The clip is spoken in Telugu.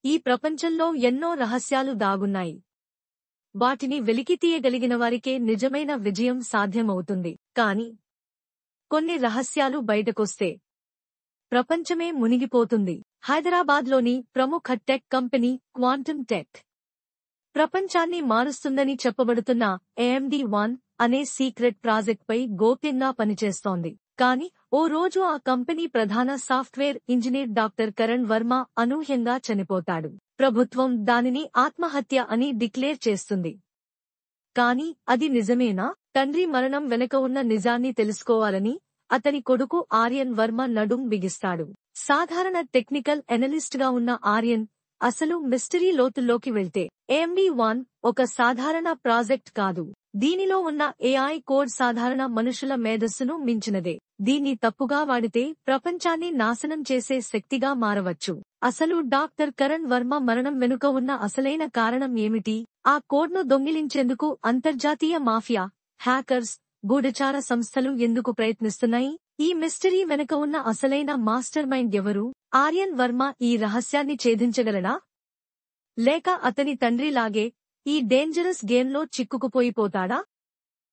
ఈ ప్రపంచంలో ఎన్నో రహస్యాలు దాగున్నాయి. వాటిని వెలికితీయగలిగిన వారికే నిజమైన విజయం సాధ్యమవుతుంది. కానీ కొన్ని రహస్యాలు బయటకొస్తే ప్రపంచమే మునిగిపోతుంది. హైదరాబాద్లోని ప్రముఖ టెక్ కంపెనీ క్వాంటమ్ టెక్ ప్రపంచాన్ని మారుస్తుందని చెప్పబడుతున్న AMD-1 అనే సీక్రెట్ ప్రాజెక్ట్పై గోప్యంగా పనిచేస్తోంది. కానీ ఓ రోజు ఆ కంపెనీ ప్రధాన software engineer doctor Karan Varma అనూహ్యంగా చనిపోతాడు. ప్రభుత్వం దానిని ఆత్మహత్య అని డిక్లేర్ చేస్తుంది. కానీ అది నిజమేనా? తండ్రి మరణం వెనుక ఉన్న నిజాన్ని తెలుసుకోవాలని అతని కొడుకు ఆర్యన్ వర్మ నడుం బిగిస్తాడు. సాధారణ టెక్నికల్ ఎనలిస్ట్ గా ఉన్న ఆర్యన్ అసలు మిస్టరీ లోతుల్లోకి వెళ్తే AMD-1 ఒక సాధారణ ప్రాజెక్ట్ కాదు. దీనిలో ఉన్న AI కోడ్ సాధారణ మనుషుల మేధస్సును మించినదే. దీన్ని తప్పుగా వాడితే ప్రపంచాన్ని నాశనం చేసే శక్తిగా మారవచ్చు. అసలు డాక్టర్ కరణ్ వర్మ మరణం వెనుక ఉన్న అసలైన కారణం ఏమిటి? ఆ కోడ్ను దొంగిలించేందుకు అంతర్జాతీయ మాఫియా, హ్యాకర్స్, గూఢచార సంస్థలు ఎందుకు ప్రయత్నిస్తున్నాయి? ఈ మిస్టరీ వెనుక ఉన్న అసలైన మాస్టర్ మైండ్ ఎవరు? ఆర్యన్ వర్మ ఈ రహస్యాన్ని ఛేదించగలడా? లేక అతని తండ్రిలాగే ఈ డేంజరస్ గేమ్లో చిక్కుకుపోయిపోతాడా?